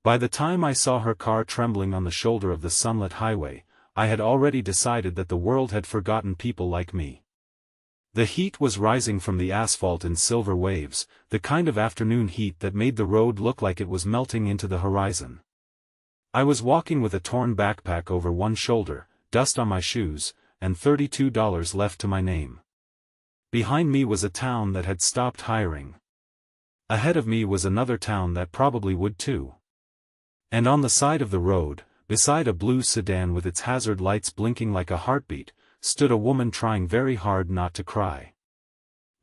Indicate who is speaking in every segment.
Speaker 1: By the time I saw her car trembling on the shoulder of the sunlit highway, I had already decided that the world had forgotten people like me. The heat was rising from the asphalt in silver waves, the kind of afternoon heat that made the road look like it was melting into the horizon. I was walking with a torn backpack over one shoulder, dust on my shoes, and $32 left to my name. Behind me was a town that had stopped hiring. Ahead of me was another town that probably would too. And on the side of the road, beside a blue sedan with its hazard lights blinking like a heartbeat, stood a woman trying very hard not to cry.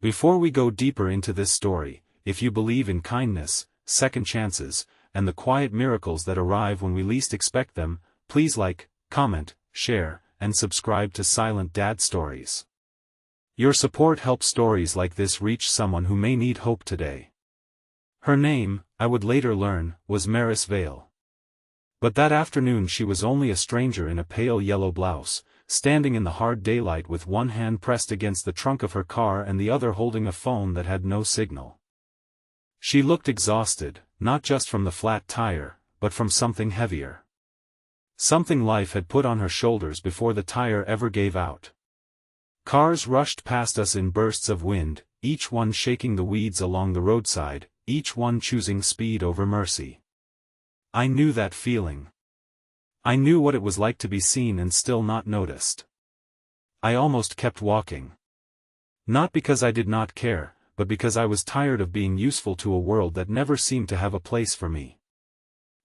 Speaker 1: Before we go deeper into this story, if you believe in kindness, second chances, and the quiet miracles that arrive when we least expect them, please like, comment, share, and subscribe to Silent Dad Stories. Your support helps stories like this reach someone who may need hope today. Her name, I would later learn, was Maris Vale. But that afternoon she was only a stranger in a pale yellow blouse, standing in the hard daylight with one hand pressed against the trunk of her car and the other holding a phone that had no signal. She looked exhausted, not just from the flat tire, but from something heavier. Something life had put on her shoulders before the tire ever gave out. Cars rushed past us in bursts of wind, each one shaking the weeds along the roadside, each one choosing speed over mercy. I knew that feeling. I knew what it was like to be seen and still not noticed. I almost kept walking. Not because I did not care, but because I was tired of being useful to a world that never seemed to have a place for me.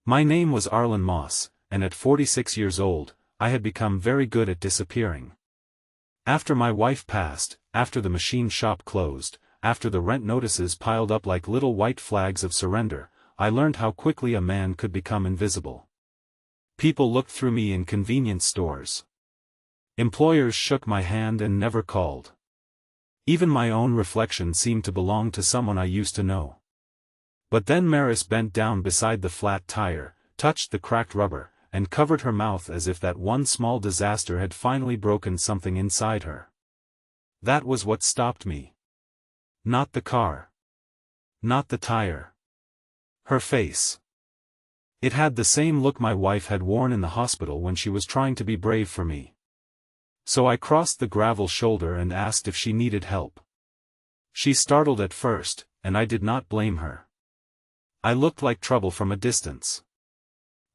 Speaker 1: My name was Arlen Moss, and at 46 years old, I had become very good at disappearing. After my wife passed, after the machine shop closed, after the rent notices piled up like little white flags of surrender, I learned how quickly a man could become invisible. People looked through me in convenience stores. Employers shook my hand and never called. Even my own reflection seemed to belong to someone I used to know. But then Maris bent down beside the flat tire, touched the cracked rubber, and covered her mouth as if that one small disaster had finally broken something inside her. That was what stopped me. Not the car. Not the tire. Her face. It had the same look my wife had worn in the hospital when she was trying to be brave for me. So I crossed the gravel shoulder and asked if she needed help. She startled at first, and I did not blame her. I looked like trouble from a distance.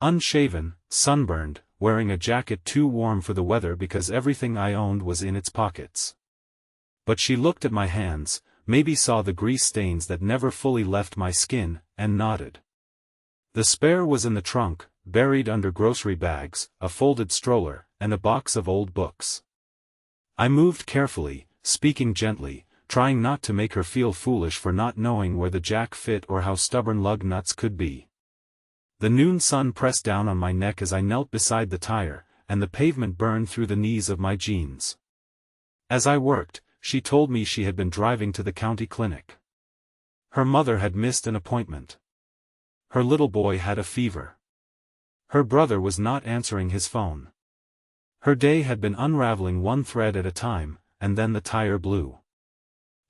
Speaker 1: Unshaven, sunburned, wearing a jacket too warm for the weather because everything I owned was in its pockets. But she looked at my hands, maybe saw the grease stains that never fully left my skin, and nodded. The spare was in the trunk, buried under grocery bags, a folded stroller, and a box of old books. I moved carefully, speaking gently, trying not to make her feel foolish for not knowing where the jack fit or how stubborn lug nuts could be. The noon sun pressed down on my neck as I knelt beside the tire, and the pavement burned through the knees of my jeans. As I worked, she told me she had been driving to the county clinic. Her mother had missed an appointment. Her little boy had a fever. Her brother was not answering his phone. Her day had been unraveling one thread at a time, and then the tire blew.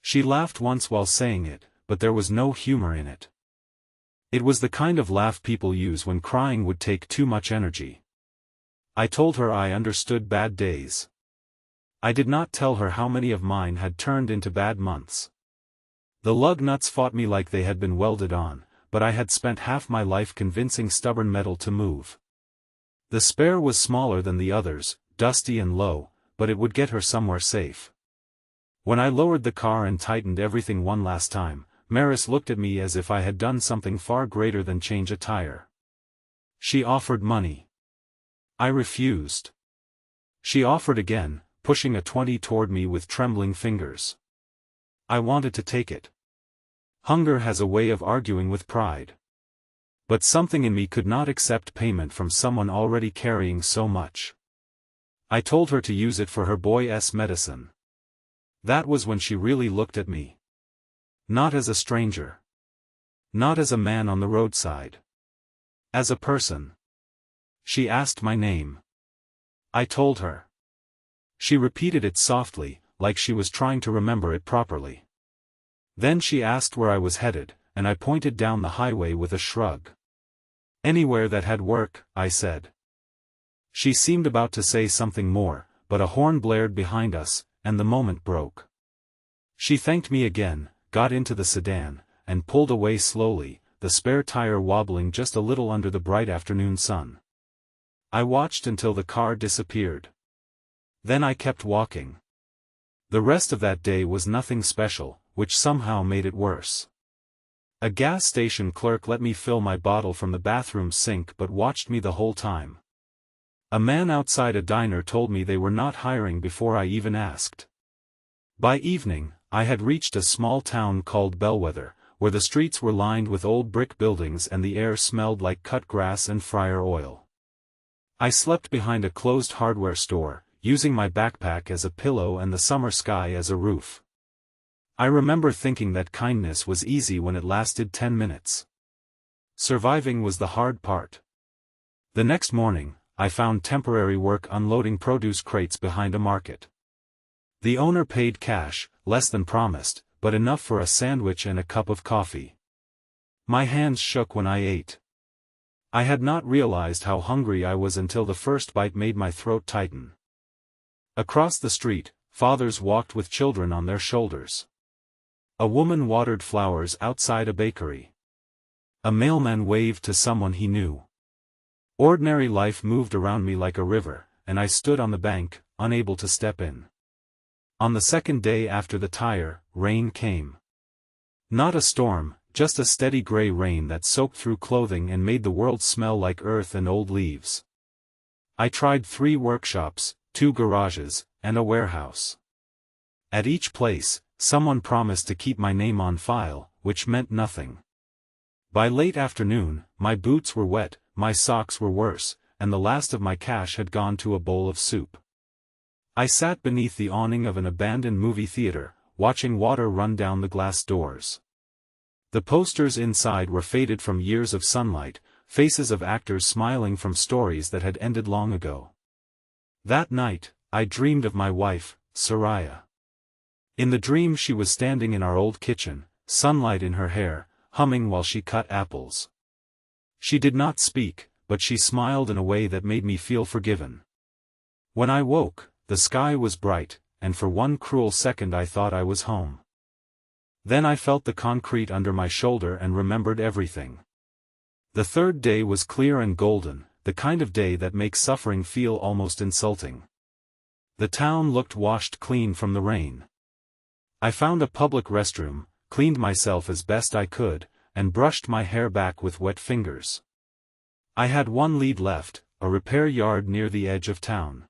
Speaker 1: She laughed once while saying it, but there was no humor in it. It was the kind of laugh people use when crying would take too much energy. I told her I understood bad days. I did not tell her how many of mine had turned into bad months. The lug nuts fought me like they had been welded on, but I had spent half my life convincing stubborn metal to move. The spare was smaller than the others, dusty and low, but it would get her somewhere safe. When I lowered the car and tightened everything one last time, Maris looked at me as if I had done something far greater than change a tire. She offered money. I refused. She offered again, pushing a 20 toward me with trembling fingers. I wanted to take it. Hunger has a way of arguing with pride. But something in me could not accept payment from someone already carrying so much. I told her to use it for her boy's medicine. That was when she really looked at me. Not as a stranger. Not as a man on the roadside. As a person. She asked my name. I told her. She repeated it softly, like she was trying to remember it properly. Then she asked where I was headed, and I pointed down the highway with a shrug. Anywhere that had work, I said. She seemed about to say something more, but a horn blared behind us, and the moment broke. She thanked me again, got into the sedan, and pulled away slowly, the spare tire wobbling just a little under the bright afternoon sun. I watched until the car disappeared. Then I kept walking. The rest of that day was nothing special, which somehow made it worse. A gas station clerk let me fill my bottle from the bathroom sink but watched me the whole time. A man outside a diner told me they were not hiring before I even asked. By evening, I had reached a small town called Bellwether, where the streets were lined with old brick buildings and the air smelled like cut grass and fryer oil. I slept behind a closed hardware store, using my backpack as a pillow and the summer sky as a roof. I remember thinking that kindness was easy when it lasted 10 minutes. Surviving was the hard part. The next morning, I found temporary work unloading produce crates behind a market. The owner paid cash, less than promised, but enough for a sandwich and a cup of coffee. My hands shook when I ate. I had not realized how hungry I was until the first bite made my throat tighten. Across the street, fathers walked with children on their shoulders. A woman watered flowers outside a bakery. A mailman waved to someone he knew. Ordinary life moved around me like a river, and I stood on the bank, unable to step in. On the second day after the tire, rain came. Not a storm, just a steady gray rain that soaked through clothing and made the world smell like earth and old leaves. I tried 3 workshops, 2 garages, and a warehouse. At each place, someone promised to keep my name on file, which meant nothing. By late afternoon, my boots were wet, my socks were worse, and the last of my cash had gone to a bowl of soup. I sat beneath the awning of an abandoned movie theater, watching water run down the glass doors. The posters inside were faded from years of sunlight, faces of actors smiling from stories that had ended long ago. That night, I dreamed of my wife, Soraya. In the dream she was standing in our old kitchen, sunlight in her hair, humming while she cut apples. She did not speak, but she smiled in a way that made me feel forgiven. When I woke, the sky was bright, and for one cruel second I thought I was home. Then I felt the concrete under my shoulder and remembered everything. The third day was clear and golden, the kind of day that makes suffering feel almost insulting. The town looked washed clean from the rain. I found a public restroom, cleaned myself as best I could, and brushed my hair back with wet fingers. I had one lead left, a repair yard near the edge of town.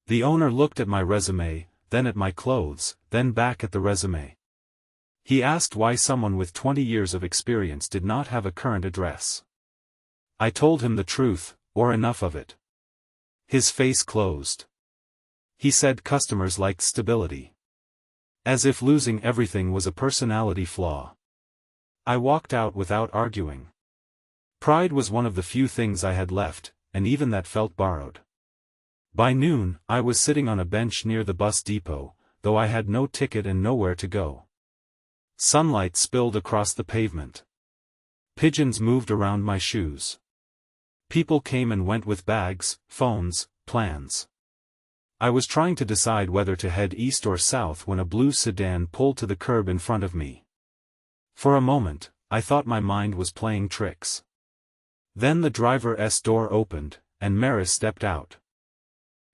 Speaker 1: The owner looked at my resume, then at my clothes, then back at the resume. He asked why someone with 20 years of experience did not have a current address. I told him the truth, or enough of it. His face closed. He said customers liked stability. As if losing everything was a personality flaw. I walked out without arguing. Pride was one of the few things I had left, and even that felt borrowed. By noon, I was sitting on a bench near the bus depot, though I had no ticket and nowhere to go. Sunlight spilled across the pavement. Pigeons moved around my shoes. People came and went with bags, phones, plans. I was trying to decide whether to head east or south when a blue sedan pulled to the curb in front of me. For a moment, I thought my mind was playing tricks. Then the driver's door opened, and Maris stepped out.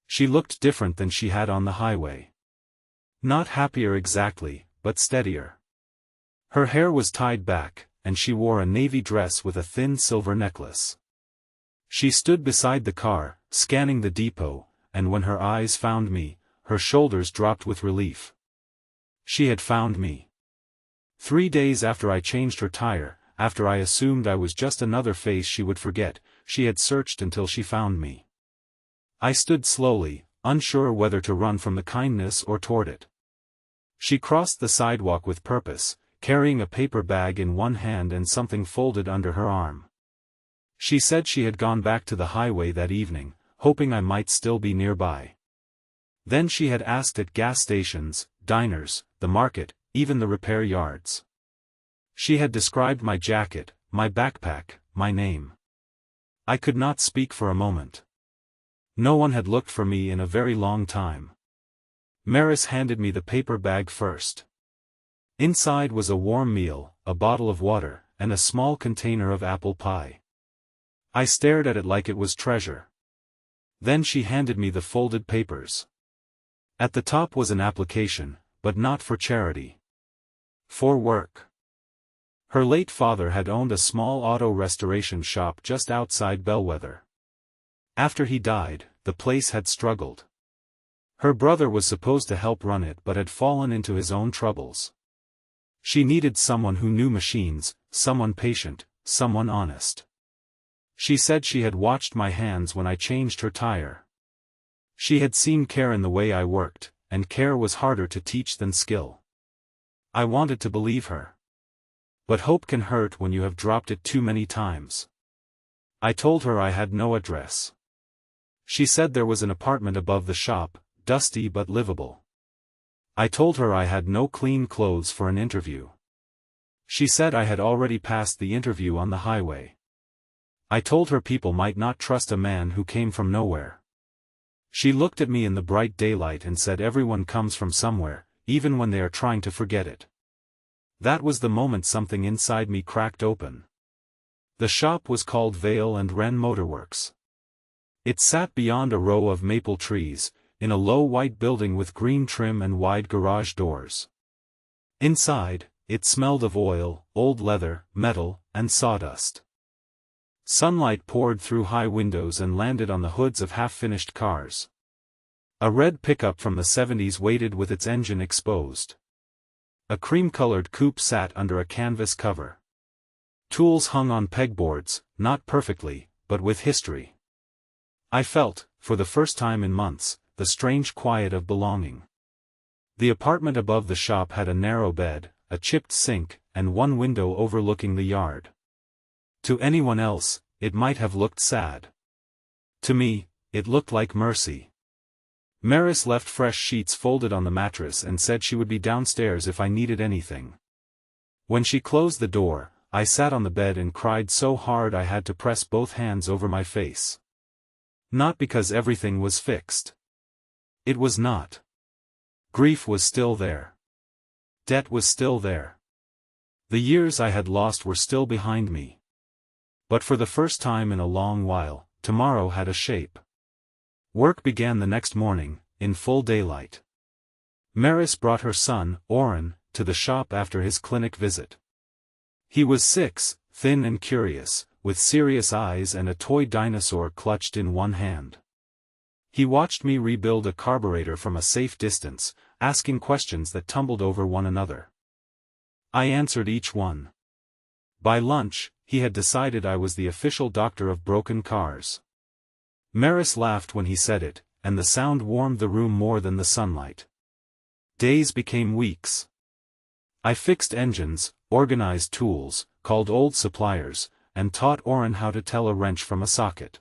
Speaker 1: She looked different than she had on the highway. Not happier exactly, but steadier. Her hair was tied back, and she wore a navy dress with a thin silver necklace. She stood beside the car, scanning the depot, and when her eyes found me, her shoulders dropped with relief. She had found me. 3 days after I changed her tire, after I assumed I was just another face she would forget, she had searched until she found me. I stood slowly, unsure whether to run from the kindness or toward it. She crossed the sidewalk with purpose, carrying a paper bag in one hand and something folded under her arm. She said she had gone back to the highway that evening, hoping I might still be nearby. Then she had asked at gas stations, diners, the market, even the repair yards. She had described my jacket, my backpack, my name. I could not speak for a moment. No one had looked for me in a very long time. Maris handed me the paper bag first. Inside was a warm meal, a bottle of water, and a small container of apple pie. I stared at it like it was treasure. Then she handed me the folded papers. At the top was an application, but not for charity. For work. Her late father had owned a small auto restoration shop just outside Bellwether. After he died, the place had struggled. Her brother was supposed to help run it but had fallen into his own troubles. She needed someone who knew machines, someone patient, someone honest. She said she had watched my hands when I changed her tire. She had seen care in the way I worked, and care was harder to teach than skill. I wanted to believe her. But hope can hurt when you have dropped it too many times. I told her I had no address. She said there was an apartment above the shop, dusty but livable. I told her I had no clean clothes for an interview. She said I had already passed the interview on the highway. I told her people might not trust a man who came from nowhere. She looked at me in the bright daylight and said everyone comes from somewhere, even when they are trying to forget it. That was the moment something inside me cracked open. The shop was called Vale and Wren Motorworks. It sat beyond a row of maple trees, in a low white building with green trim and wide garage doors. Inside, it smelled of oil, old leather, metal, and sawdust. Sunlight poured through high windows and landed on the hoods of half-finished cars. A red pickup from the 70s waited with its engine exposed. A cream-colored coupe sat under a canvas cover. Tools hung on pegboards, not perfectly, but with history. I felt, for the first time in months, the strange quiet of belonging. The apartment above the shop had a narrow bed, a chipped sink, and one window overlooking the yard. To anyone else, it might have looked sad. To me, it looked like mercy. Maris left fresh sheets folded on the mattress and said she would be downstairs if I needed anything. When she closed the door, I sat on the bed and cried so hard I had to press both hands over my face. Not because everything was fixed. It was not. Grief was still there. Debt was still there. The years I had lost were still behind me. But for the first time in a long while, tomorrow had a shape. Work began the next morning, in full daylight. Maris brought her son, Orrin, to the shop after his clinic visit. He was 6, thin and curious, with serious eyes and a toy dinosaur clutched in one hand. He watched me rebuild a carburetor from a safe distance, asking questions that tumbled over one another. I answered each one. By lunch, he had decided I was the official doctor of broken cars. Maris laughed when he said it, and the sound warmed the room more than the sunlight. Days became weeks. I fixed engines, organized tools, called old suppliers, and taught Orrin how to tell a wrench from a socket.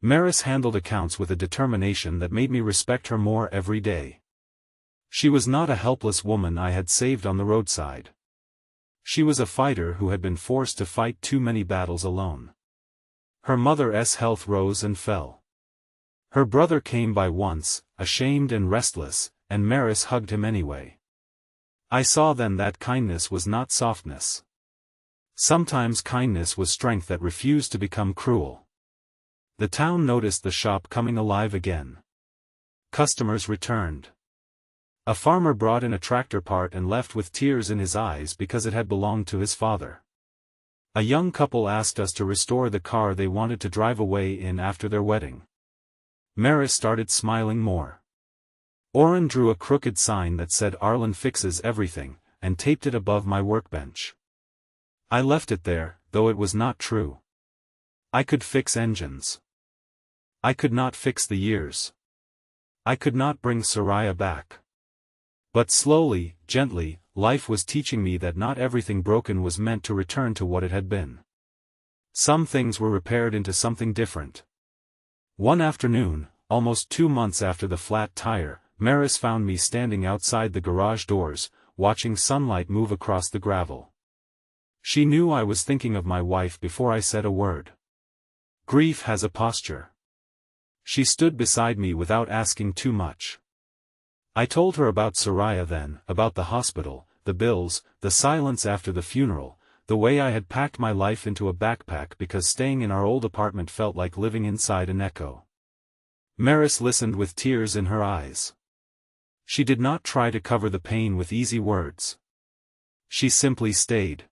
Speaker 1: Maris handled accounts with a determination that made me respect her more every day. She was not a helpless woman I had saved on the roadside. She was a fighter who had been forced to fight too many battles alone. Her mother's health rose and fell. Her brother came by once, ashamed and restless, and Maris hugged him anyway. I saw then that kindness was not softness. Sometimes kindness was strength that refused to become cruel. The town noticed the shop coming alive again. Customers returned. A farmer brought in a tractor part and left with tears in his eyes because it had belonged to his father. A young couple asked us to restore the car they wanted to drive away in after their wedding. Maris started smiling more. Orrin drew a crooked sign that said Arlen fixes everything, and taped it above my workbench. I left it there, though it was not true. I could fix engines. I could not fix the years. I could not bring Soraya back. But slowly, gently, life was teaching me that not everything broken was meant to return to what it had been. Some things were repaired into something different. One afternoon, almost 2 months after the flat tire, Maris found me standing outside the garage doors, watching sunlight move across the gravel. She knew I was thinking of my wife before I said a word. Grief has a posture. She stood beside me without asking too much. I told her about Soraya then, about the hospital, the bills, the silence after the funeral, the way I had packed my life into a backpack because staying in our old apartment felt like living inside an echo. Maris listened with tears in her eyes. She did not try to cover the pain with easy words. She simply stayed.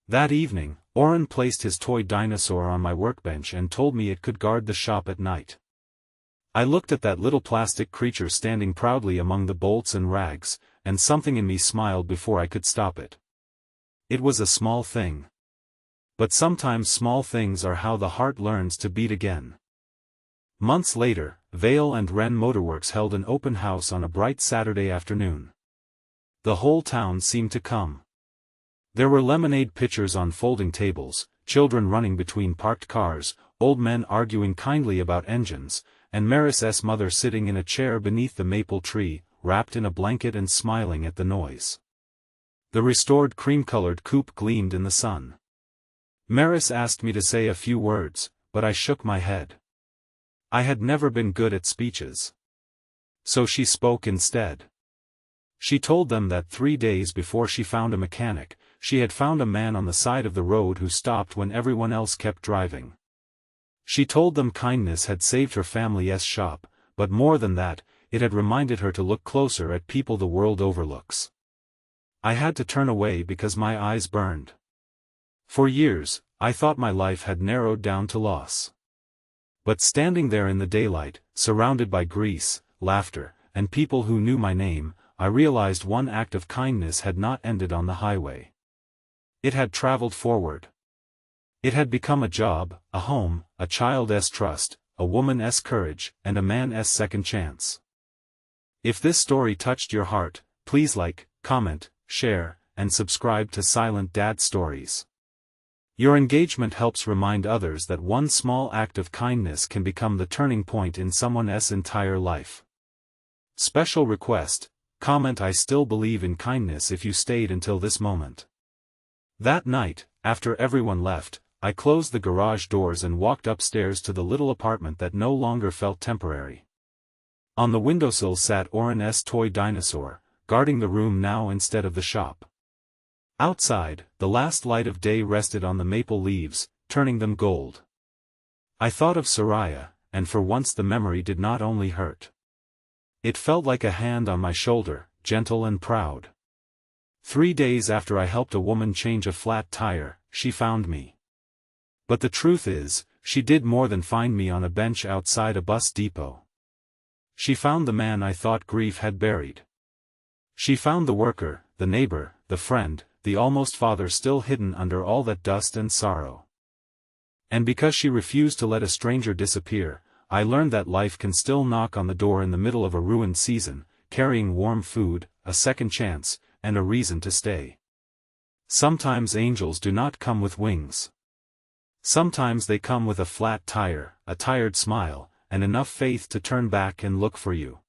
Speaker 1: That evening, Oren placed his toy dinosaur on my workbench and told me it could guard the shop at night. I looked at that little plastic creature standing proudly among the bolts and rags, and something in me smiled before I could stop it. It was a small thing. But sometimes small things are how the heart learns to beat again. Months later, Vale and Wren Motorworks held an open house on a bright Saturday afternoon. The whole town seemed to come. There were lemonade pitchers on folding tables, children running between parked cars, old men arguing kindly about engines, and Maris's mother sitting in a chair beneath the maple tree, wrapped in a blanket and smiling at the noise. The restored cream-colored coupe gleamed in the sun. Maris asked me to say a few words, but I shook my head. I had never been good at speeches. So she spoke instead. She told them that 3 days before she found a mechanic, she had found a man on the side of the road who stopped when everyone else kept driving. She told them kindness had saved her family's shop, but more than that, it had reminded her to look closer at people the world overlooks. I had to turn away because my eyes burned. For years, I thought my life had narrowed down to loss. But standing there in the daylight, surrounded by grease, laughter, and people who knew my name, I realized one act of kindness had not ended on the highway. It had traveled forward. It had become a job, a home, a child's trust, a woman's courage, and a man's second chance. If this story touched your heart, please like, comment, share, and subscribe to Silent Dad Stories. Your engagement helps remind others that one small act of kindness can become the turning point in someone's entire life. Special request, comment I still believe in kindness if you stayed until this moment. That night, after everyone left, I closed the garage doors and walked upstairs to the little apartment that no longer felt temporary. On the windowsill sat Oren's toy dinosaur, guarding the room now instead of the shop. Outside, the last light of day rested on the maple leaves, turning them gold. I thought of Soraya, and for once the memory did not only hurt. It felt like a hand on my shoulder, gentle and proud. 3 days after I helped a woman change a flat tire, she found me. But the truth is, she did more than find me on a bench outside a bus depot. She found the man I thought grief had buried. She found the worker, the neighbor, the friend, the almost father still hidden under all that dust and sorrow. And because she refused to let a stranger disappear, I learned that life can still knock on the door in the middle of a ruined season, carrying warm food, a second chance, and a reason to stay. Sometimes angels do not come with wings. Sometimes they come with a flat tire, a tired smile, and enough faith to turn back and look for you.